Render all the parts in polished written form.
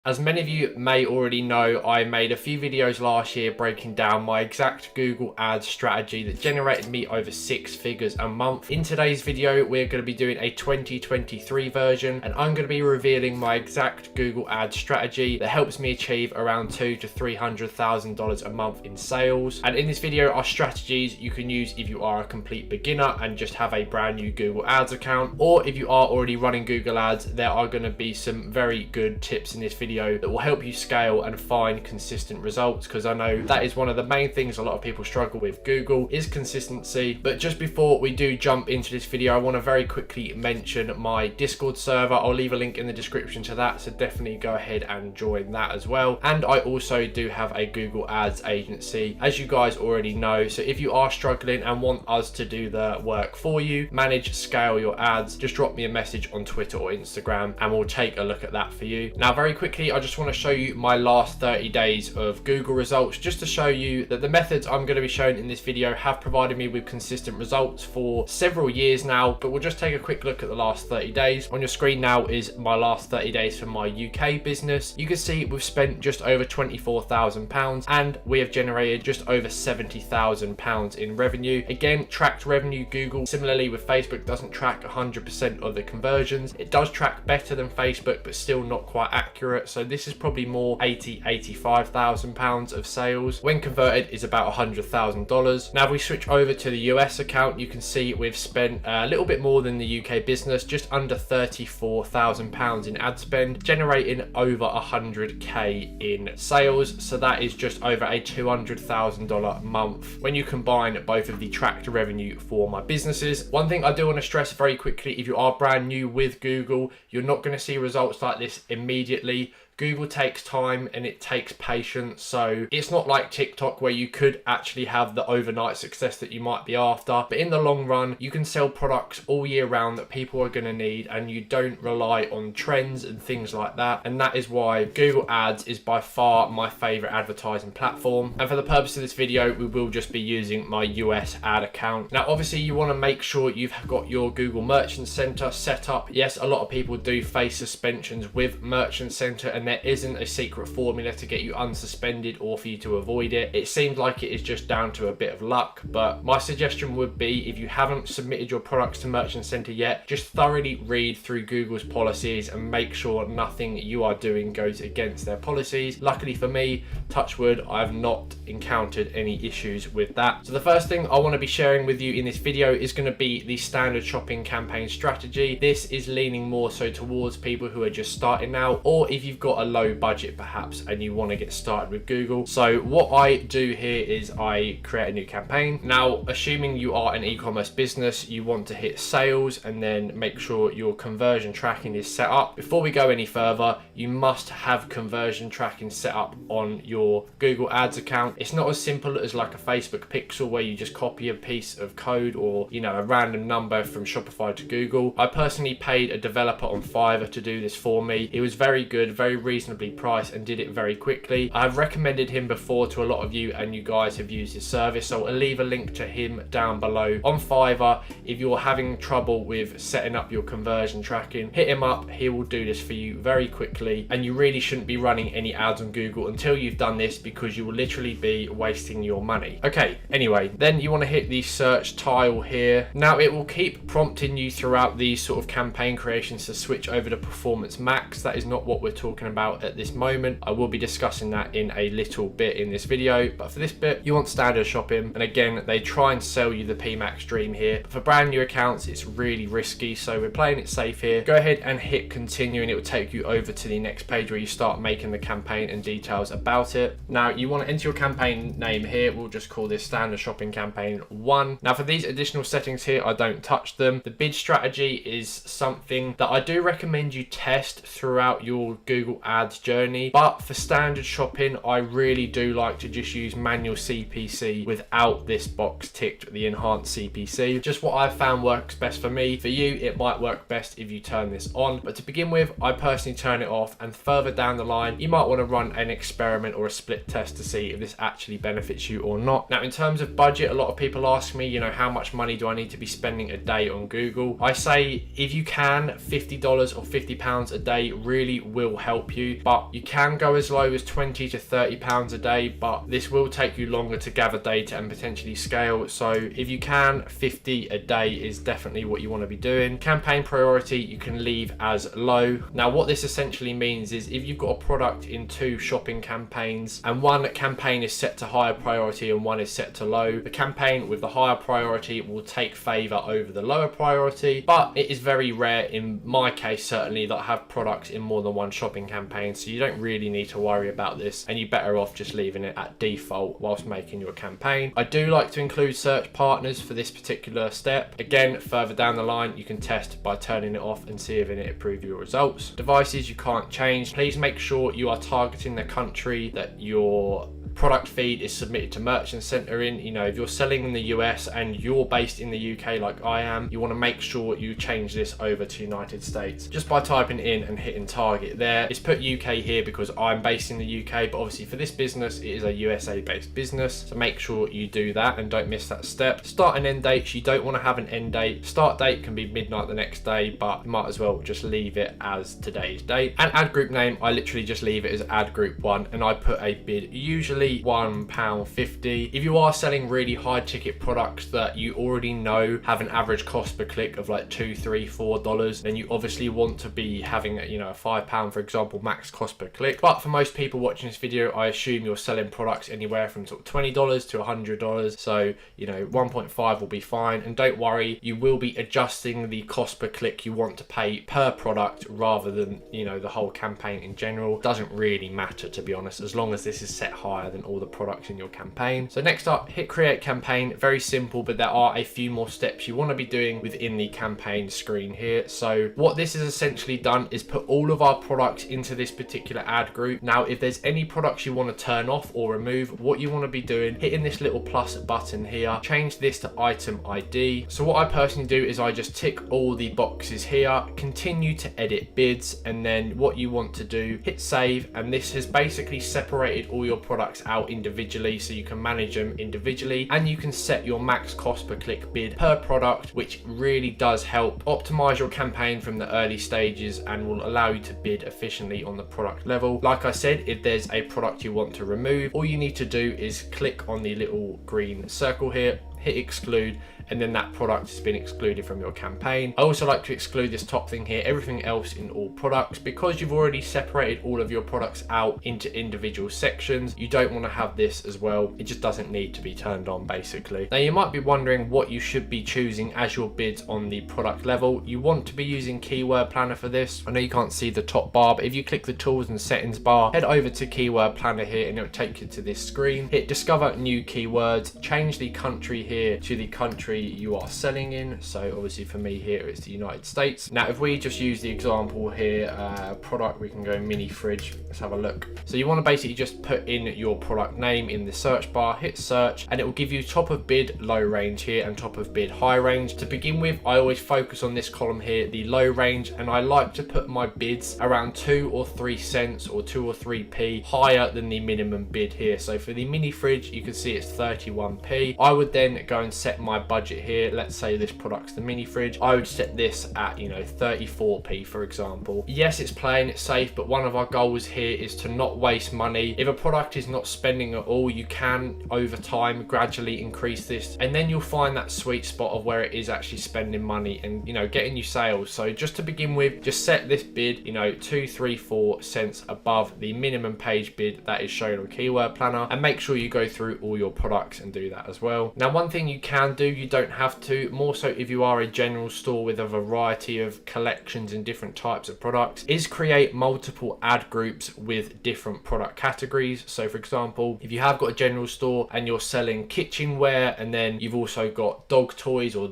As many of you may already know, I made a few videos last year breaking down my exact Google Ads strategy that generated me over 6 figures a month. In today's video, we're going to be doing a 2023 version, and I'm going to be revealing my exact Google Ads strategy that helps me achieve around $200,000 to $300,000 a month in sales. And in this video are strategies you can use if you are a complete beginner and just have a brand new Google Ads account, or if you are already running Google Ads, there are going to be some very good tips in this video that will help you scale and find consistent results, because I know that is one of the main things a lot of people struggle with Google is consistency. But just before we do jump into this video, I want to very quickly mention my Discord server. I'll leave a link in the description to that, so definitely go ahead and join that as well. And I also do have a Google Ads agency, as you guys already know. So if you are struggling and want us to do the work for you, manage, scale your ads, just drop me a message on Twitter or Instagram and we'll take a look at that for you. Now, very quickly, I just want to show you my last 30 days of Google results, just to show you that the methods I'm going to be showing in this video have provided me with consistent results for several years now. But we'll just take a quick look at the last 30 days. On your screen now is my last 30 days for my UK business. You can see we've spent just over £24,000 and we have generated just over £70,000 in revenue. Again, tracked revenue. Google, similarly with Facebook, doesn't track 100% of the conversions. It does track better than Facebook, but still not quite accurate. So this is probably more £85,000 of sales. When converted is about $100,000. Now if we switch over to the US account, you can see we've spent a little bit more than the UK business, just under £34,000 in ad spend, generating over 100k in sales. So that is just over a $200,000 month when you combine both of the tracked revenue for my businesses. One thing I do want to stress very quickly, if you are brand new with Google, you're not going to see results like this immediately. Google takes time and it takes patience, so it's not like TikTok where you could actually have the overnight success that you might be after. But in the long run, you can sell products all year round that people are going to need, and you don't rely on trends and things like that. And that is why Google Ads is by far my favorite advertising platform. And for the purpose of this video, we will just be using my US ad account. Now, obviously you want to make sure you've got your Google Merchant Center set up. Yes, a lot of people do face suspensions with Merchant Center, and there isn't a secret formula to get you unsuspended or for you to avoid it. It seems like it is just down to a bit of luck, but my suggestion would be, if you haven't submitted your products to Merchant Center yet, just thoroughly read through Google's policies and make sure nothing you are doing goes against their policies. Luckily for me, touch wood, I have not encountered any issues with that. So the first thing I want to be sharing with you in this video is going to be the standard shopping campaign strategy. This is leaning more so towards people who are just starting now, or if you've got a low budget perhaps and you want to get started with Google. So what I do here is I create a new campaign. Now, assuming you are an e-commerce business, you want to hit sales and then make sure your conversion tracking is set up. Before we go any further, you must have conversion tracking set up on your Google Ads account. It's not as simple as like a Facebook pixel where you just copy a piece of code or, you know, a random number from Shopify to Google. I personally paid a developer on Fiverr to do this for me. It was very good, very reasonably priced, and did it very quickly. I've recommended him before to a lot of you and you guys have used his service, so I'll leave a link to him down below on Fiverr. If you're having trouble with setting up your conversion tracking, hit him up. He will do this for you very quickly, and you really shouldn't be running any ads on Google until you've done this, because you will literally be wasting your money. Okay, anyway, then you want to hit the search tile here. Now it will keep prompting you throughout these sort of campaign creations to switch over to Performance Max. That is not what we're talking about at this moment. I will be discussing that in a little bit in this video, but for this bit you want standard shopping. And again, they try and sell you the PMax dream here, but for brand new accounts it's really risky, so we're playing it safe here. Go ahead and hit continue and it will take you over to the next page where you start making the campaign and details about it. Now you want to enter your campaign name here. We'll just call this standard shopping campaign 1. Now for these additional settings here, I don't touch them. The bid strategy is something that I do recommend you test throughout your Google Ads journey, but for standard shopping I really do like to just use manual CPC without this box ticked, the enhanced CPC. Just what I've found works best for me. For you it might work best if you turn this on, but to begin with I personally turn it off, and further down the line you might want to run an experiment or a split test to see if this actually benefits you or not. Now in terms of budget, a lot of people ask me, you know, how much money do I need to be spending a day on Google? I say if you can, $50 or £50 a day really will help help you, but you can go as low as 20 to 30 pounds a day, but this will take you longer to gather data and potentially scale. So if you can, 50 a day is definitely what you want to be doing. Campaign priority you can leave as low. Now what this essentially means is if you've got a product in 2 shopping campaigns and one campaign is set to higher priority and one is set to low, the campaign with the higher priority will take favor over the lower priority. But it is very rare, in my case certainly, that I have products in more than one shopping campaign, so you don't really need to worry about this, and you're better off just leaving it at default whilst making your campaign. I do like to include search partners for this particular step. Again, further down the line you can test by turning it off and see if it improves your results. Devices you can't change. Please make sure you are targeting the country that your product feed is submitted to Merchant Center in. You know, if you're selling in the US and you're based in the UK like I am, you want to make sure you change this over to United States just by typing in and hitting target there. It's put UK here because I'm based in the UK, but obviously for this business it is a USA based business, so make sure you do that and don't miss that step. Start and end dates, you don't want to have an end date. Start date can be midnight the next day, but you might as well just leave it as today's date. And ad group name, I literally just leave it as ad group 1, and I put a bid usually £1.50. If you are selling really high ticket products that you already know have an average cost per click of like $2, $3, $4, then you obviously want to be having a, a £5, for example, max cost per click. But for most people watching this video, I assume you're selling products anywhere from sort of $20 to $100, so 1.5 will be fine. And don't worry, you will be adjusting the cost per click you want to pay per product rather than the whole campaign in general. Doesn't really matter, to be honest, as long as this is set higher than all the products in your campaign. So next up, hit create campaign. Very simple, but there are a few more steps you want to be doing within the campaign screen here. So what this has essentially done is put all of our products into this particular ad group. Now if there's any products you want to turn off or remove, what you want to be doing, hitting this little plus button here, change this to item ID. So what I personally do is I just tick all the boxes here, continue to edit bids, and then what you want to do, hit save, and this has basically separated all your products out individually, so you can manage them individually, and you can set your max cost per click bid per product, which really does help optimize your campaign from the early stages and will allow you to bid efficiently on the product level. Like I said, if there's a product you want to remove, all you need to do is click on the little green circle here, hit exclude, and then that product has been excluded from your campaign. I also like to exclude this top thing here, everything else in all products, because you've already separated all of your products out into individual sections. You don't want to have this as well. It just doesn't need to be turned on, basically. Now you might be wondering what you should be choosing as your bids on the product level. You want to be using Keyword Planner for this. I know you can't see the top bar, but if you click the tools and settings bar, head over to Keyword Planner here and it'll take you to this screen. Hit discover new keywords, change the country here to the country you are selling in. So obviously for me here it's the United States. Now if we just use the example here, product, we can go mini fridge. Let's have a look. So you want to basically just put in your product name in the search bar, hit search, and it will give you top of bid low range here and top of bid high range. To begin with, I always focus on this column here, the low range, and I like to put my bids around 2 or 3 cents or 2 or 3p higher than the minimum bid here. So for the mini fridge, you can see it's 31p. I would then go and set my budget here. Let's say this product's the mini fridge. I would set this at 34p, for example. Yes, it's playing it safe, but one of our goals here is to not waste money. If a product is not spending at all, you can over time gradually increase this, and then you'll find that sweet spot of where it is actually spending money and getting you sales. So just to begin with, just set this bid 2, 3, 4 cents above the minimum page bid that is shown on Keyword Planner, and make sure you go through all your products and do that as well. Now one thing you can do, you don't have to, more so if you are a general store with a variety of collections and different types of products, is create multiple ad groups with different product categories. So for example, if you have got a general store and you're selling kitchenware and then you've also got dog toys or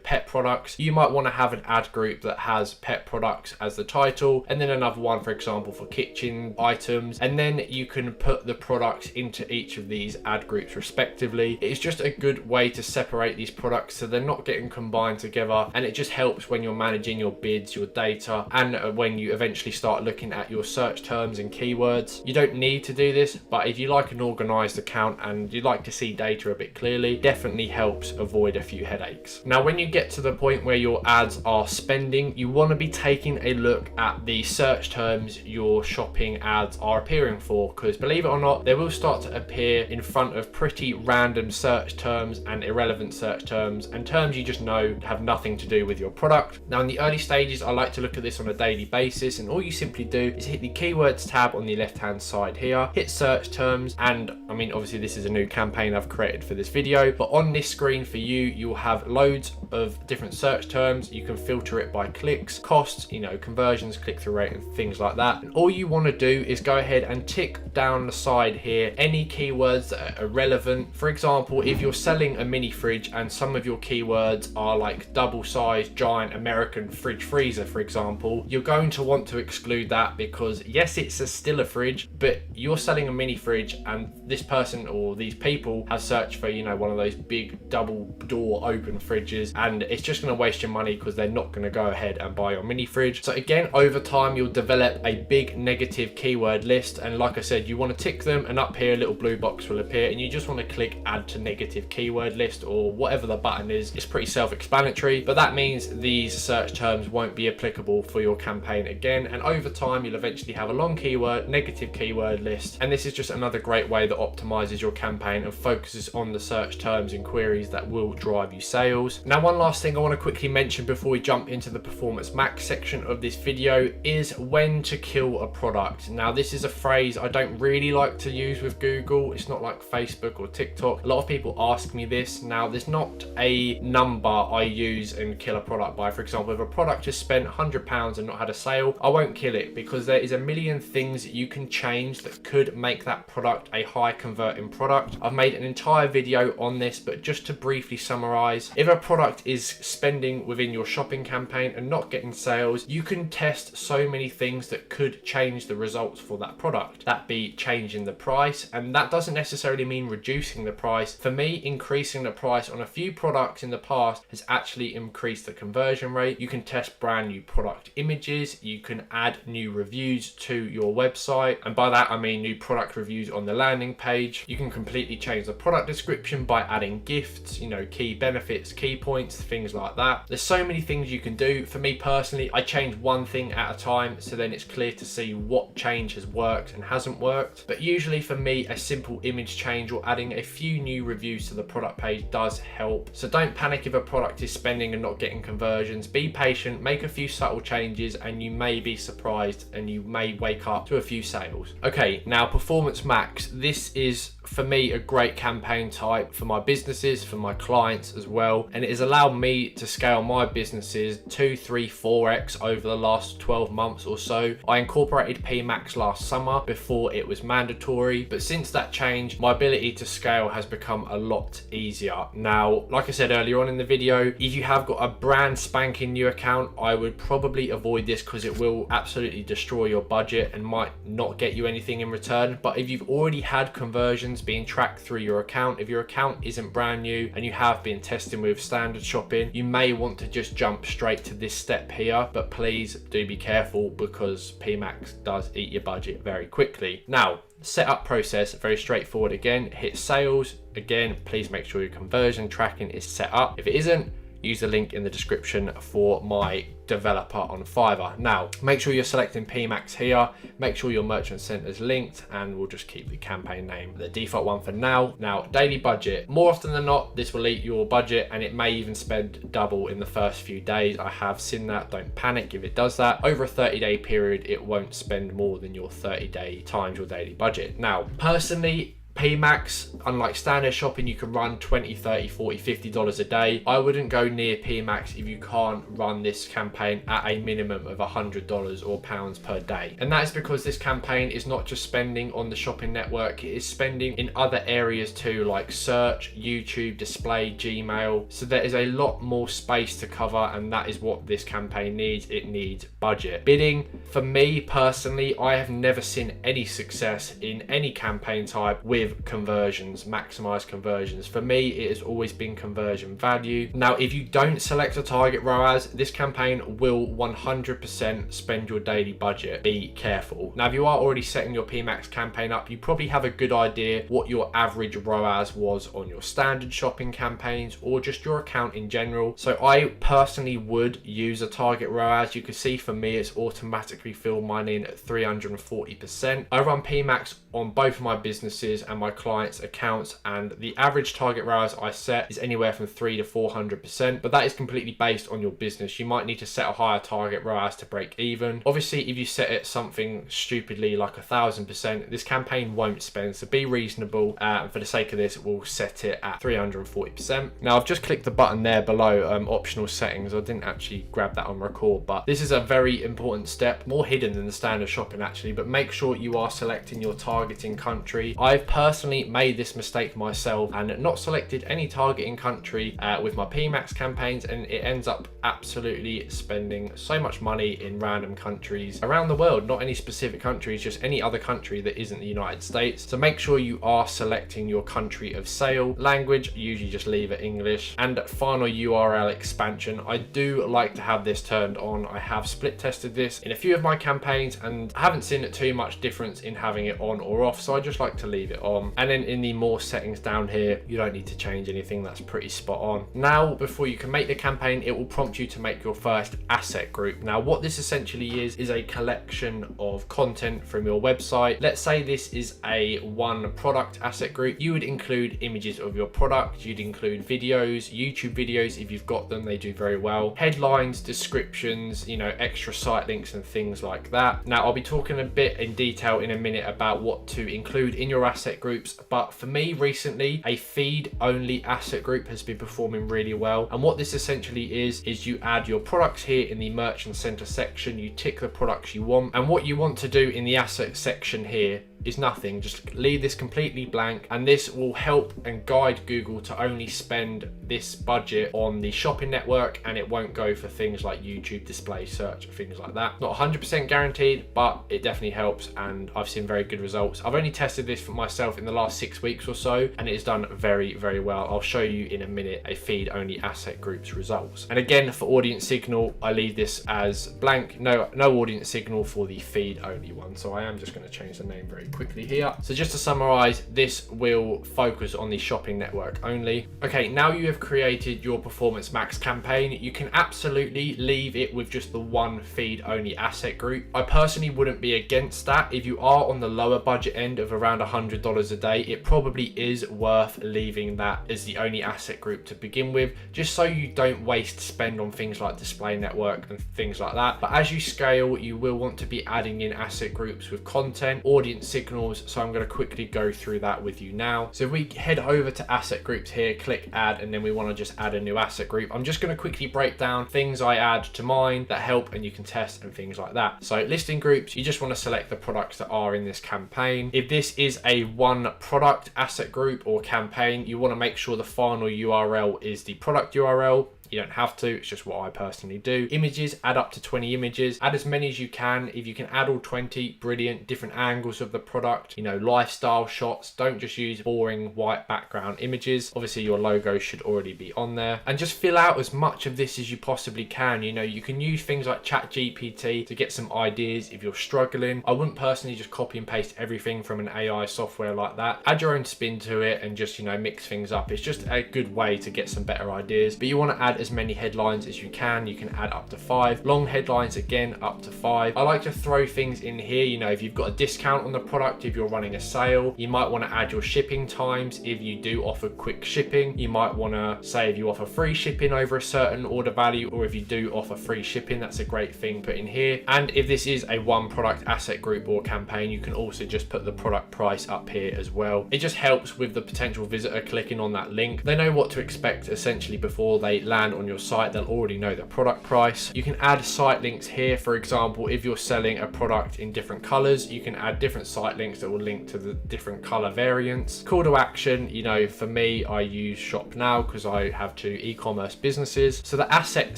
pet products, you might want to have an ad group that has pet products as the title, and then another one for example for kitchen items, and then you can put the products into each of these ad groups respectively. It's just a good way to separate these products, so they're not getting combined together, and it just helps when you're managing your bids, your data, and when you eventually start looking at your search terms and keywords. You don't need to do this, but if you like an organized account and you like to see data a bit clearly, definitely helps avoid a few headaches. Now, when you get to the point where your ads are spending, you want to be taking a look at the search terms your shopping ads are appearing for, because believe it or not, they will start to appear in front of pretty random search terms and irrelevant search terms and terms you just know have nothing to do with your product. Now, in the early stages, I like to look at this on a daily basis, and all you simply do is hit the keywords tab on the left hand side here, hit search terms, and I mean, obviously this is a new campaign I've created for this video, but on this screen for you, you'll have loads of different search terms. You can filter it by clicks, costs, conversions, click-through rate, and things like that. And all you want to do is go ahead and tick down the side here any keywords that are relevant. For example, if you're selling a mini fridge and some of your keywords are like double-sized giant American fridge freezer, for example, you're going to want to exclude that, because yes, it's still a fridge, but you're selling a mini fridge, and this person or these people have searched for one of those big double door open fridges, and it's just going to waste your money because they're not going to go ahead and buy your mini fridge. So again, over time, you'll develop a big negative keyword list, and like I said, you want to tick them, and up here a little blue box will appear, and you just want to click add to negative keyword list, or whatever the button is. It's pretty self-explanatory, but that means these search terms won't be applicable for your campaign again, and over time you'll eventually have a long keyword negative keyword list, and this is just another great way that optimizes your campaign and focuses on the search terms and queries that will drive you sales. Now, one last thing I want to quickly mention before we jump into the Performance Max section of this video is when to kill a product. Now, this is a phrase I don't really like to use with Google. It's not like Facebook or TikTok. A lot of people ask me this. Now, there's not a number I use and kill a product by. For example, if a product has spent £100 and not had a sale, I won't kill it, because there is a million things that you can change that could make that product a high converting product. I've made an entire video on this, but just to briefly summarize, if a product is spending within your shopping campaign and not getting sales, you can test so many things that could change the results for that product. That be changing the price, and that doesn't necessarily mean reducing the price. For me, increasing the price on a few products in the past has actually increased the conversion rate. You can test brand new product images, you can add new reviews to your website, and by that I mean new product reviews on the landing page. You can completely change the product description by adding gifts, key benefits, key points, things like that. There's so many things you can do. For me personally, I change one thing at a time, so then it's clear to see what change has worked and hasn't worked. But usually for me, a simple image change or adding a few new reviews to the product page does help. So don't panic if a product is spending and not getting conversions. Be patient, make a few subtle changes, and you may be surprised and you may wake up to a few sales. Okay, now Performance Max. This is, for me, a great campaign type for my businesses, for my clients as well, and it has allowed me to scale my businesses 2, 3, 4x over the last 12 months or so. I incorporated PMax last summer before it was mandatory, but since that change, my ability to scale has become a lot easier. Now, like I said earlier on in the video, if you have got a brand spanking new account, I would probably avoid this because it will absolutely destroy your budget and might not get you anything in return. But if you've already had conversions being tracked through your account, if your account isn't brand new and you have been testing with standard shopping, you may want to just jump straight to this step here, but please do be careful because PMax does eat your budget very quickly. Now, setup process, very straightforward. Again, hit sales. Again, please make sure your conversion tracking is set up. If it isn't, use the link in the description for my developer on Fiverr. Now, make sure you're selecting PMax here, make sure your merchant center is linked, and we'll just keep the campaign name the default one for now. Now, daily budget. More often than not, this will eat your budget and it may even spend double in the first few days. I have seen that. Don't panic if it does that. Over a 30-day period, it won't spend more than your 30-day times your daily budget. Now, personally, PMax, unlike standard shopping, you can run $20, $30, $40, $50 a day. I wouldn't go near PMax if you can't run this campaign at a minimum of $100 or pounds per day. And that is because this campaign is not just spending on the shopping network, it is spending in other areas too, like search, YouTube, display, Gmail. So there is a lot more space to cover, and that is what this campaign needs. It needs budget. Bidding, for me personally, I have never seen any success in any campaign type with with conversions, maximize conversions. For me, it has always been conversion value. Now, if you don't select a target ROAS, this campaign will 100% spend your daily budget. Be careful. Now, if you are already setting your PMAX campaign up, you probably have a good idea what your average ROAS was on your standard shopping campaigns or just your account in general. So I personally would use a target ROAS. You can see for me, it's automatically filled mine in at 340%. I run PMAX on both of my businesses and my clients' accounts, and the average target ROAS I set is anywhere from 300 to 400%, but that is completely based on your business. You might need to set a higher target ROAS to break even. Obviously, if you set it something stupidly like 1000%, this campaign won't spend, so be reasonable. And for the sake of this, we'll set it at 340%. Now, I've just clicked the button there below, optional settings. I didn't actually grab that on record, but this is a very important step, more hidden than the standard shopping actually, but make sure you are selecting your targeting country. I've personally made this mistake myself and not selected any targeting country with my PMAX campaigns, and it ends up absolutely spending so much money in random countries around the world, not any specific countries, just any other country that isn't the United States. So make sure you are selecting your country of sale. Language, usually just leave it English. And final URL expansion, I do like to have this turned on. I have split tested this in a few of my campaigns and I haven't seen it too much difference in having it on or off, so I just like to leave it on. And then in the more settings down here, you don't need to change anything. That's pretty spot on. Now, before you can make the campaign, it will prompt you to make your first asset group. Now, what this essentially is a collection of content from your website. Let's say this is a one product asset group. You would include images of your product, you'd include videos, YouTube videos if you've got them, they do very well, headlines, descriptions, you know, extra site links and things like that. Now, I'll be talking a bit in detail in a minute about what to include in your asset groups, but for me recently, a feed only asset group has been performing really well. And what this essentially is you add your products here in the merchant center section, you tick the products you want, and what you want to do in the asset section here is nothing. Just leave this completely blank, and this will help and guide Google to only spend this budget on the shopping network, and it won't go for things like YouTube display search, things like that. Not 100% guaranteed, but it definitely helps, and I've seen very good results. I've only tested this for myself in the last 6 weeks or so, and it has done very, very well. I'll show you in a minute a feed only asset group's results. And again, for audience signal, I leave this as blank. No audience signal for the feed only one. So I am just going to change the name very quickly here. So just to summarize, this will focus on the shopping network only. Okay, now you have created your Performance Max campaign, you can absolutely leave it with just the one feed only asset group. I personally wouldn't be against that. If you are on the lower budget end of around $100 a day, it probably is worth leaving that as the only asset group to begin with, just so you don't waste spend on things like display network and things like that. But as you scale, you will want to be adding in asset groups with content, audience signals, so I'm going to quickly go through that with you now. So if we head over to asset groups here, click add, and then we want to just add a new asset group. I'm just going to quickly break down things I add to mine that help and you can test and things like that. So listing groups, you just want to select the products that are in this campaign. If this is a one product asset group or campaign, you want to make sure the final URL is the product URL. You don't have to, it's just what I personally do. Images, add up to 20 images, add as many as you can. If you can add all 20, brilliant. Different angles of the product, you know, lifestyle shots. Don't just use boring white background images. Obviously your logo should already be on there, and just fill out as much of this as you possibly can. You know, you can use things like ChatGPT to get some ideas if you're struggling. I wouldn't personally just copy and paste everything from an AI software like that. Add your own spin to it and just, you know, mix things up. It's just a good way to get some better ideas, but you want to add as many headlines as you can. You can add up to 5 long headlines, again up to 5. I like to throw things in here, you know, if you've got a discount on the product, if you're running a sale, you might want to add your shipping times. If you do offer quick shipping, you might want to say if you offer free shipping over a certain order value, or if you do offer free shipping, that's a great thing put in here. And if this is a one product asset group or campaign, you can also just put the product price up here as well. It just helps with the potential visitor clicking on that link. They know what to expect essentially before they land on your site. They'll already know the product price. You can add site links here. For example, if you're selling a product in different colors, you can add different site website links that will link to the different color variants. Call to action, you know, for me, I use Shop Now because I have 2 e-commerce businesses. So the asset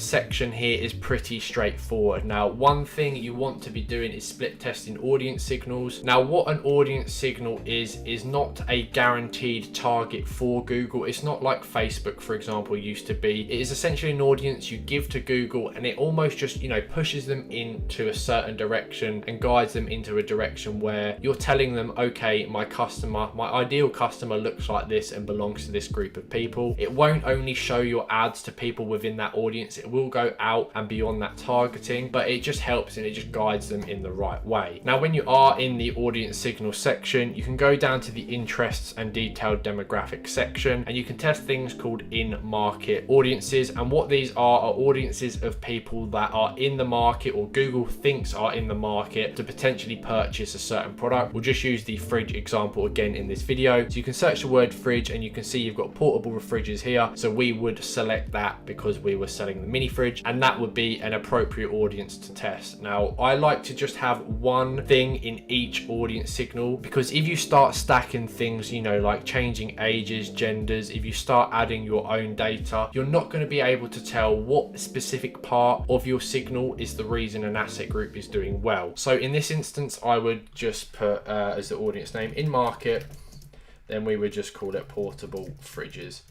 section here is pretty straightforward. Now, one thing you want to be doing is split testing audience signals. Now, what an audience signal is not a guaranteed target for Google. It's not like Facebook, for example, used to be. It is essentially an audience you give to Google, and it almost just, you know, pushes them into a certain direction and guides them into a direction where you're telling them, okay, my ideal customer looks like this and belongs to this group of people. It won't only show your ads to people within that audience, it will go out and beyond that targeting, but it just helps and it just guides them in the right way. Now, when you are in the audience signal section, you can go down to the interests and detailed demographic section, and you can test things called in-market audiences. And what these are audiences of people that are in the market, or Google thinks are in the market, to potentially purchase a certain product. We'll just use the fridge example again in this video. So you can search the word fridge and you can see you've got portable fridges here. So we would select that because we were selling the mini fridge, and that would be an appropriate audience to test. Now, I like to just have one thing in each audience signal, because if you start stacking things, you know, like changing ages, genders, if you start adding your own data, you're not going to be able to tell what specific part of your signal is the reason an asset group is doing well. So in this instance, I would just put as the audience name in market, then we would just call it portable fridges.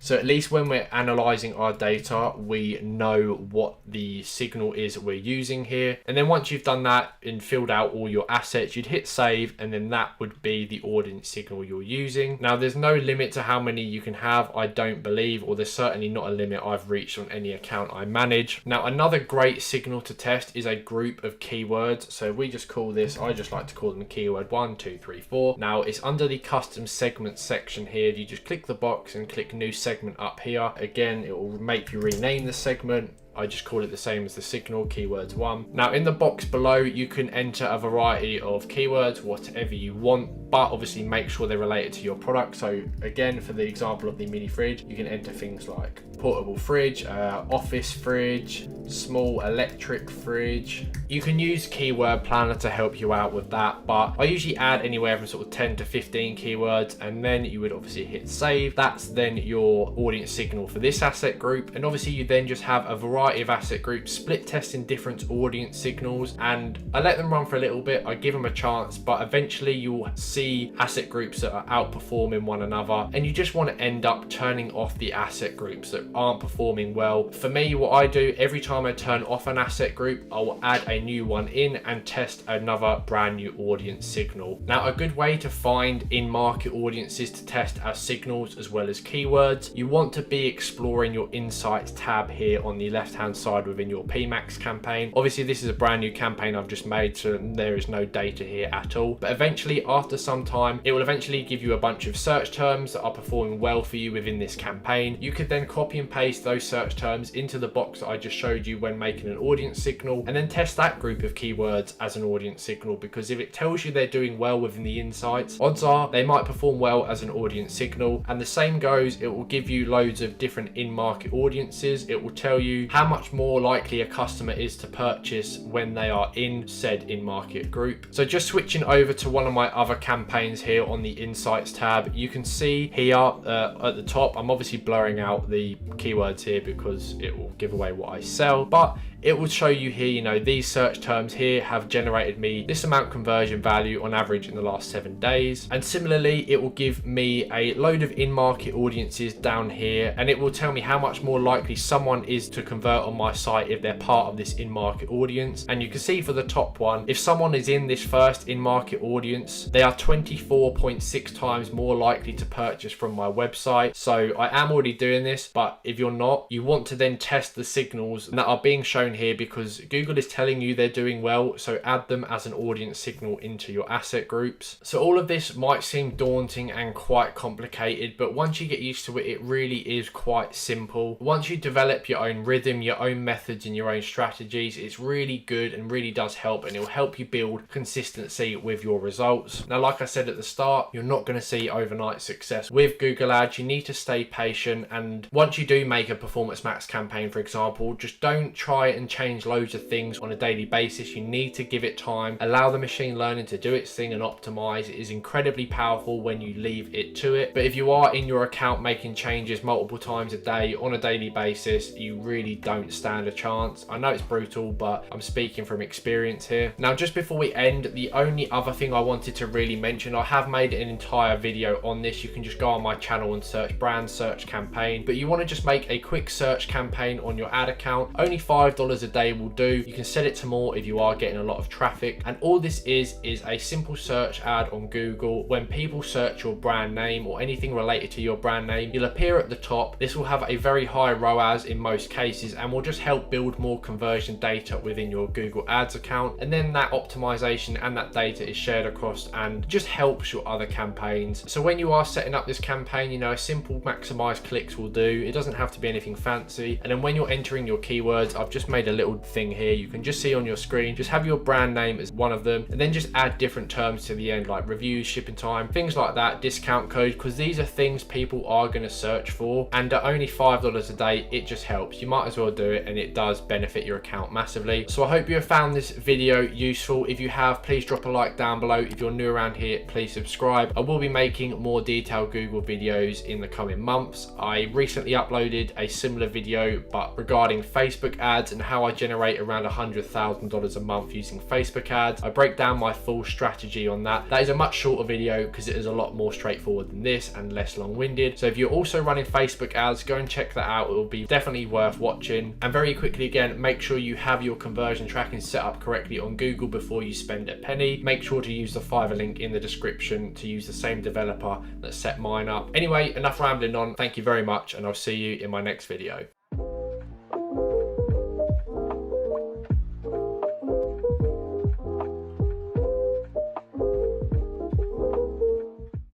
So at least when we're analyzing our data, we know what the signal is we're using here. And then once you've done that and filled out all your assets, you'd hit save, and then that would be the audience signal you're using. Now, there's no limit to how many you can have, I don't believe, or there's certainly not a limit I've reached on any account I manage. Now, another great signal to test is a group of keywords. So we just call this, I just like to call them keyword 1, 2, 3, 4. Now, it's under the custom segment section here. You just click the box and click new segment up here. Again, it will make you rename the segment. I just call it the same as the signal, keywords 1. Now, in the box below, you can enter a variety of keywords, whatever you want, but obviously make sure they're related to your product. So again, for the example of the mini fridge, you can enter things like portable fridge, office fridge, small electric fridge. You can use Keyword Planner to help you out with that, but I usually add anywhere from sort of 10 to 15 keywords, and then you would obviously hit save. That's then your audience signal for this asset group. And obviously you then just have a variety of asset groups split testing different audience signals, and I let them run for a little bit. I give them a chance, but eventually you'll see asset groups that are outperforming one another, and you just want to end up turning off the asset groups that aren't performing well. For me, what I do every time I turn off an asset group, I will add a new one in and test another brand new audience signal. Now, a good way to find in-market audiences to test as signals as well as keywords, you want to be exploring your insights tab here on the left-hand side within your PMAX campaign. Obviously, this is a brand new campaign I've just made, so there is no data here at all. But eventually, after some time, it will eventually give you a bunch of search terms that are performing well for you within this campaign. You could then copy and paste those search terms into the box that I just showed you when making an audience signal, and then test that group of keywords as an audience signal, because if it tells you they're doing well within the insights, odds are they might perform well as an audience signal. And the same goes, it will give you loads of different in-market audiences. It will tell you how much more likely a customer is to purchase when they are in said in-market group. So just switching over to one of my other campaigns here on the insights tab, you can see here at the top, I'm obviously blurring out the keywords here because it will give away what I sell, but it will show you here, you know, these search terms here have generated me this amount conversion value on average in the last 7 days. And similarly, it will give me a load of in-market audiences down here, and it will tell me how much more likely someone is to convert on my site if they're part of this in-market audience. And you can see for the top one, if someone is in this first in-market audience, they are 24.6 times more likely to purchase from my website. So I am already doing this, but if you're not, you want to then test the signals that are being shown here, because Google is telling you they're doing well, so add them as an audience signal into your asset groups. So all of this might seem daunting and quite complicated, but once you get used to it, it really is quite simple. Once you develop your own rhythm, implementing your own methods and your own strategies, it's really good and really does help, and it will help you build consistency with your results. Now, like I said at the start, you're not going to see overnight success with Google Ads. You need to stay patient, and once you do make a Performance Max campaign, for example, just don't try and change loads of things on a daily basis. You need to give it time, allow the machine learning to do its thing and optimize. It is incredibly powerful when you leave it to it. But if you are in your account making changes multiple times a day on a daily basis, you really don't stand a chance. I know it's brutal, but I'm speaking from experience here. Now, just before we end, the only other thing I wanted to really mention, I have made an entire video on this. You can just go on my channel and search brand search campaign, but you want to just make a quick search campaign on your ad account. Only $5 a day will do. You can set it to more if you are getting a lot of traffic, and all this is a simple search ad on Google. When people search your brand name or anything related to your brand name, you'll appear at the top. This will have a very high ROAS in most cases and will just help build more conversion data within your Google Ads account, and then that optimization and that data is shared across and just helps your other campaigns. So when you are setting up this campaign, you know, a simple maximize clicks will do. It doesn't have to be anything fancy. And then when you're entering your keywords, I've just made a little thing here you can just see on your screen. Just have your brand name as one of them, and then just add different terms to the end, like reviews, shipping time, things like that, discount code, because these are things people are going to search for, and at only $5 a day, it just helps. You might as well do it, and it does benefit your account massively. So I hope you have found this video useful. If you have, please drop a like down below. If you're new around here, please subscribe. I will be making more detailed Google videos in the coming months. I recently uploaded a similar video, but regarding Facebook ads and how I generate around $100,000 a month using Facebook ads. I break down my full strategy on that. That is a much shorter video because it is a lot more straightforward than this and less long-winded. So if you're also running Facebook ads, go and check that out. It will be definitely worth watching. And very quickly again, make sure you have your conversion tracking set up correctly on Google before you spend a penny. Make sure to use the Fiverr link in the description to use the same developer that set mine up. Anyway, enough rambling on. Thank you very much, and I'll see you in my next video.